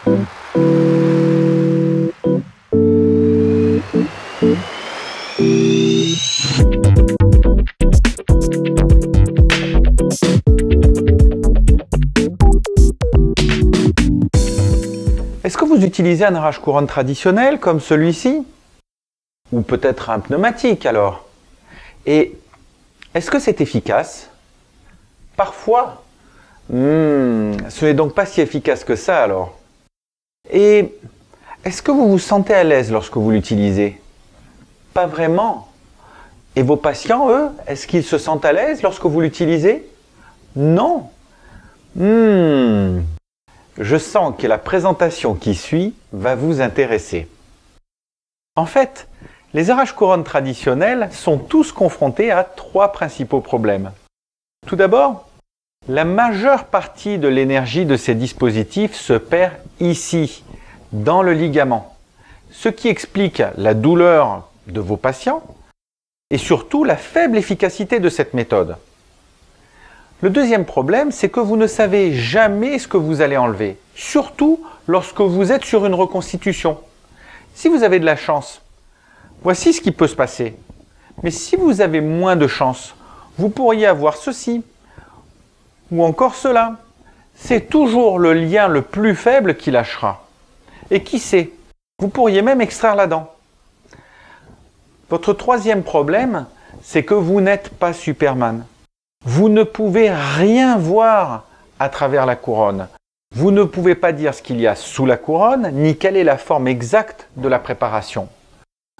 Est-ce que vous utilisez un arrache couronne traditionnel comme celui-ci? Ou peut-être un pneumatique alors? Et est-ce que c'est efficace? Parfois. Ce n'est donc pas si efficace que ça alors. Et est-ce que vous vous sentez à l'aise lorsque vous l'utilisez? Pas vraiment. Et vos patients, eux, est-ce qu'ils se sentent à l'aise lorsque vous l'utilisez? Non. Je sens que la présentation qui suit va vous intéresser. En fait, les arrache-couronnes traditionnels sont tous confrontés à trois principaux problèmes. Tout d'abord, la majeure partie de l'énergie de ces dispositifs se perd ici, dans le ligament, ce qui explique la douleur de vos patients et surtout la faible efficacité de cette méthode. Le deuxième problème, c'est que vous ne savez jamais ce que vous allez enlever, surtout lorsque vous êtes sur une reconstitution. Si vous avez de la chance, voici ce qui peut se passer. Mais si vous avez moins de chance, vous pourriez avoir ceci ou encore cela. C'est toujours le lien le plus faible qui lâchera. Et qui sait, vous pourriez même extraire la dent. Votre troisième problème, c'est que vous n'êtes pas Superman. Vous ne pouvez rien voir à travers la couronne. Vous ne pouvez pas dire ce qu'il y a sous la couronne, ni quelle est la forme exacte de la préparation.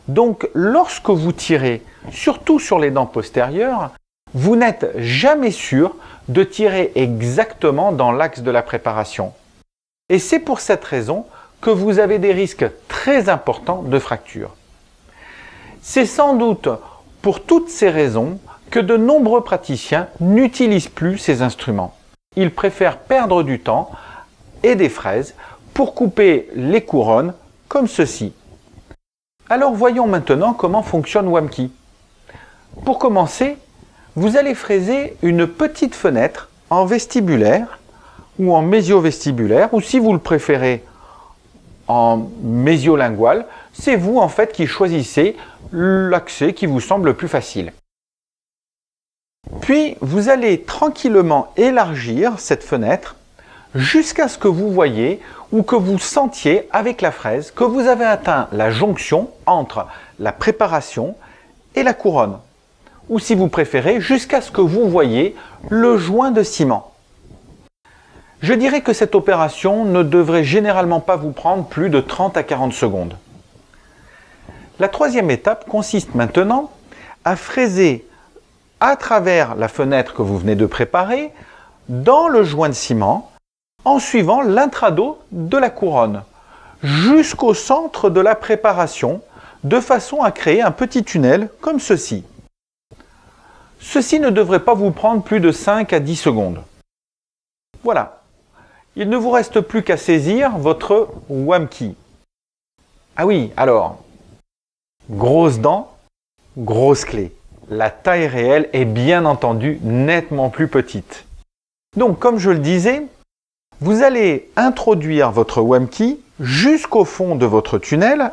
Donc, lorsque vous tirez, surtout sur les dents postérieures, vous n'êtes jamais sûr de tirer exactement dans l'axe de la préparation. Et c'est pour cette raison que vous avez des risques très importants de fracture. C'est sans doute pour toutes ces raisons que de nombreux praticiens n'utilisent plus ces instruments. Ils préfèrent perdre du temps et des fraises pour couper les couronnes comme ceci. Alors voyons maintenant comment fonctionne Wamki. Pour commencer, vous allez fraiser une petite fenêtre en vestibulaire ou en mésio-vestibulaire, ou si vous le préférez en mésiolingual, c'est vous en fait qui choisissez l'accès qui vous semble le plus facile. Puis vous allez tranquillement élargir cette fenêtre jusqu'à ce que vous voyez ou que vous sentiez avec la fraise que vous avez atteint la jonction entre la préparation et la couronne. Ou si vous préférez, jusqu'à ce que vous voyez le joint de ciment. Je dirais que cette opération ne devrait généralement pas vous prendre plus de 30 à 40 secondes. La troisième étape consiste maintenant à fraiser à travers la fenêtre que vous venez de préparer dans le joint de ciment en suivant l'intrado de la couronne jusqu'au centre de la préparation de façon à créer un petit tunnel comme ceci. Ceci ne devrait pas vous prendre plus de 5 à 10 secondes. Voilà. Il ne vous reste plus qu'à saisir votre Wamki. Ah oui, alors, grosse dent, grosse clé. La taille réelle est bien entendu nettement plus petite. Donc, comme je le disais, vous allez introduire votre Wamki jusqu'au fond de votre tunnel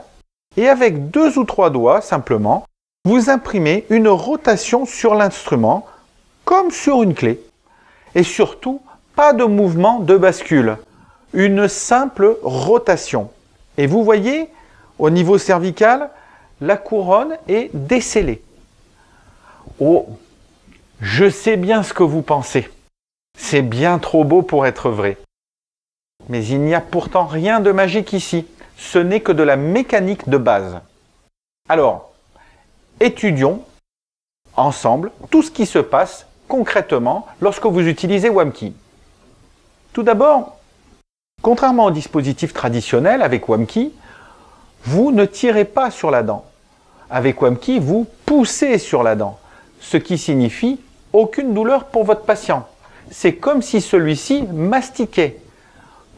et avec 2 ou 3 doigts simplement, vous imprimez une rotation sur l'instrument comme sur une clé. Et surtout, pas de mouvement de bascule, une simple rotation. Et vous voyez, au niveau cervical, la couronne est décellée. Oh, je sais bien ce que vous pensez. C'est bien trop beau pour être vrai. Mais il n'y a pourtant rien de magique ici. Ce n'est que de la mécanique de base. Alors, étudions ensemble tout ce qui se passe concrètement lorsque vous utilisez Wamki. Tout d'abord, contrairement au dispositif traditionnel avec Wamki, vous ne tirez pas sur la dent. Avec Wamki, vous poussez sur la dent, ce qui signifie aucune douleur pour votre patient. C'est comme si celui-ci mastiquait.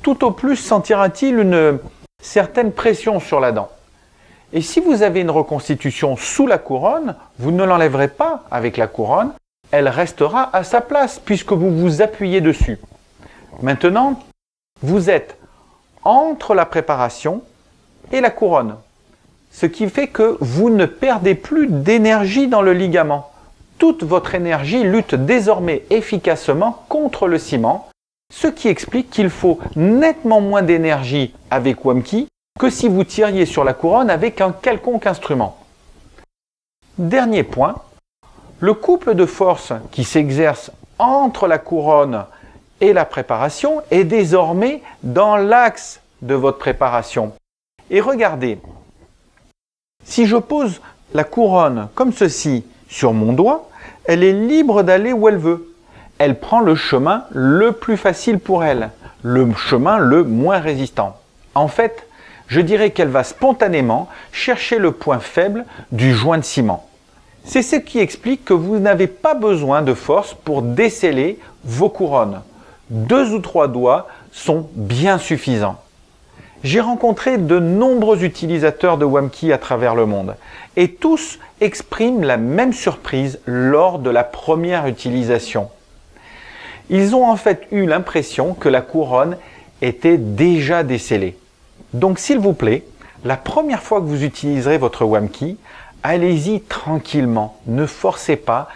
Tout au plus sentira-t-il une certaine pression sur la dent. Et si vous avez une reconstitution sous la couronne, vous ne l'enlèverez pas avec la couronne, elle restera à sa place puisque vous vous appuyez dessus. Maintenant, vous êtes entre la préparation et la couronne. Ce qui fait que vous ne perdez plus d'énergie dans le ligament. Toute votre énergie lutte désormais efficacement contre le ciment, ce qui explique qu'il faut nettement moins d'énergie avec Wamki que si vous tiriez sur la couronne avec un quelconque instrument. Dernier point, le couple de force qui s'exerce entre la couronne et la préparation est désormais dans l'axe de votre préparation. Et regardez, si je pose la couronne comme ceci sur mon doigt, elle est libre d'aller où elle veut. Elle prend le chemin le plus facile pour elle, le chemin le moins résistant. En fait, je dirais qu'elle va spontanément chercher le point faible du joint de ciment. C'est ce qui explique que vous n'avez pas besoin de force pour desceller vos couronnes. 2 ou 3 doigts sont bien suffisants. J'ai rencontré de nombreux utilisateurs de Wamki à travers le monde et tous expriment la même surprise lors de la première utilisation. Ils ont en fait eu l'impression que la couronne était déjà descellée. Donc s'il vous plaît, la première fois que vous utiliserez votre Wamki, allez-y tranquillement, ne forcez pas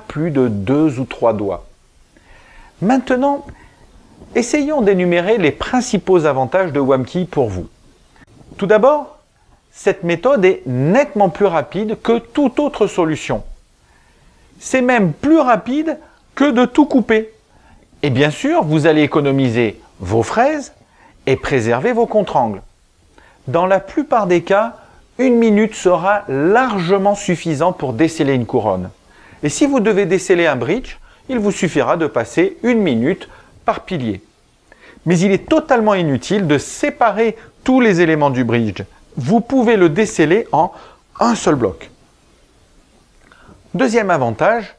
plus de 2 ou 3 doigts. Maintenant, essayons d'énumérer les principaux avantages de Wamki pour vous. Tout d'abord, cette méthode est nettement plus rapide que toute autre solution. C'est même plus rapide que de tout couper. Et bien sûr, vous allez économiser vos fraises et préserver vos contre-angles. Dans la plupart des cas, 1 minute sera largement suffisant pour desceller une couronne. Et si vous devez desceller un bridge, il vous suffira de passer 1 minute par pilier. Mais il est totalement inutile de séparer tous les éléments du bridge. Vous pouvez le desceller en un seul bloc. Deuxième avantage,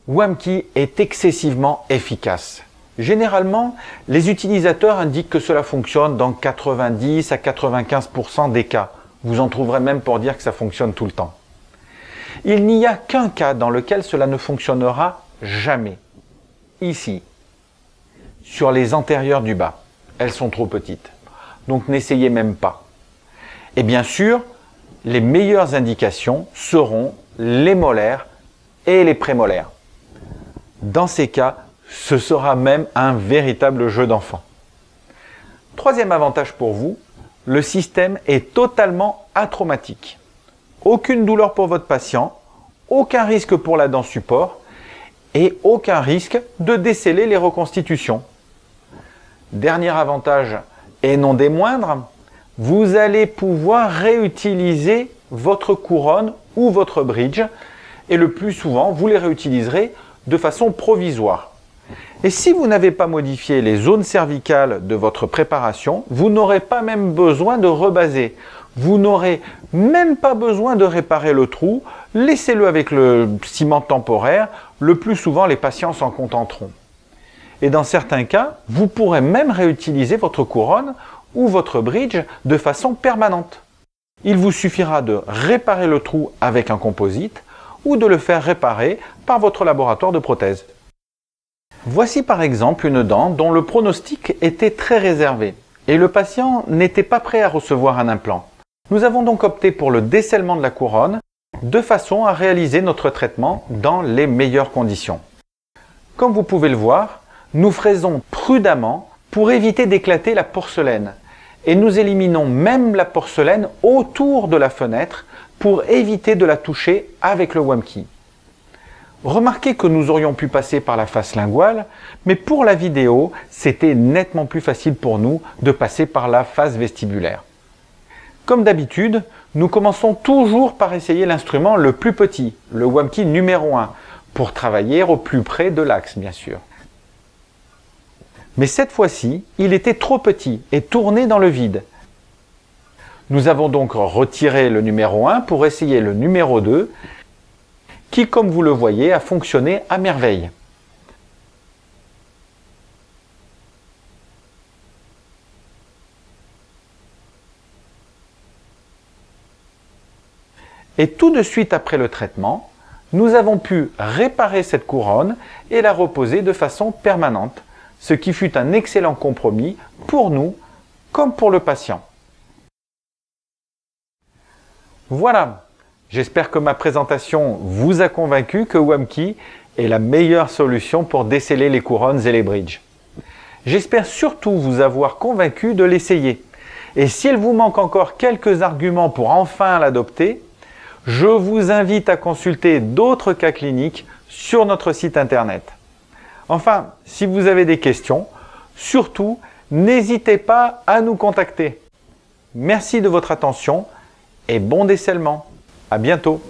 Wamki est excessivement efficace. Généralement, les utilisateurs indiquent que cela fonctionne dans 90 à 95% des cas. Vous en trouverez même pour dire que ça fonctionne tout le temps. Il n'y a qu'un cas dans lequel cela ne fonctionnera jamais. Ici, sur les antérieures du bas. Elles sont trop petites. Donc n'essayez même pas. Et bien sûr, les meilleures indications seront les molaires et les prémolaires. Dans ces cas, ce sera même un véritable jeu d'enfant. Troisième avantage pour vous, le système est totalement atraumatique. Aucune douleur pour votre patient, aucun risque pour la dent support et aucun risque de déceler les reconstitutions. Dernier avantage, et non des moindres, vous allez pouvoir réutiliser votre couronne ou votre bridge et le plus souvent, vous les réutiliserez de façon provisoire. Et si vous n'avez pas modifié les zones cervicales de votre préparation, vous n'aurez pas même besoin de rebaser. Vous n'aurez même pas besoin de réparer le trou. Laissez-le avec le ciment temporaire. Le plus souvent, les patients s'en contenteront. Et dans certains cas, vous pourrez même réutiliser votre couronne ou votre bridge de façon permanente. Il vous suffira de réparer le trou avec un composite ou de le faire réparer par votre laboratoire de prothèse. Voici par exemple une dent dont le pronostic était très réservé et le patient n'était pas prêt à recevoir un implant. Nous avons donc opté pour le descellement de la couronne de façon à réaliser notre traitement dans les meilleures conditions. Comme vous pouvez le voir, nous fraisons prudemment pour éviter d'éclater la porcelaine et nous éliminons même la porcelaine autour de la fenêtre pour éviter de la toucher avec le Wamki. Remarquez que nous aurions pu passer par la face linguale, mais pour la vidéo, c'était nettement plus facile pour nous de passer par la face vestibulaire. Comme d'habitude, nous commençons toujours par essayer l'instrument le plus petit, le Wamki numéro 1, pour travailler au plus près de l'axe, bien sûr. Mais cette fois-ci, il était trop petit et tourné dans le vide. Nous avons donc retiré le numéro 1 pour essayer le numéro 2, qui, comme vous le voyez, a fonctionné à merveille. Et tout de suite après le traitement, nous avons pu réparer cette couronne et la reposer de façon permanente, ce qui fut un excellent compromis pour nous comme pour le patient. Voilà, j'espère que ma présentation vous a convaincu que Wamkey est la meilleure solution pour déceler les couronnes et les bridges. J'espère surtout vous avoir convaincu de l'essayer. Et s'il vous manque encore quelques arguments pour enfin l'adopter, je vous invite à consulter d'autres cas cliniques sur notre site internet. Enfin, si vous avez des questions, surtout, n'hésitez pas à nous contacter. Merci de votre attention et bon décèlement. À bientôt.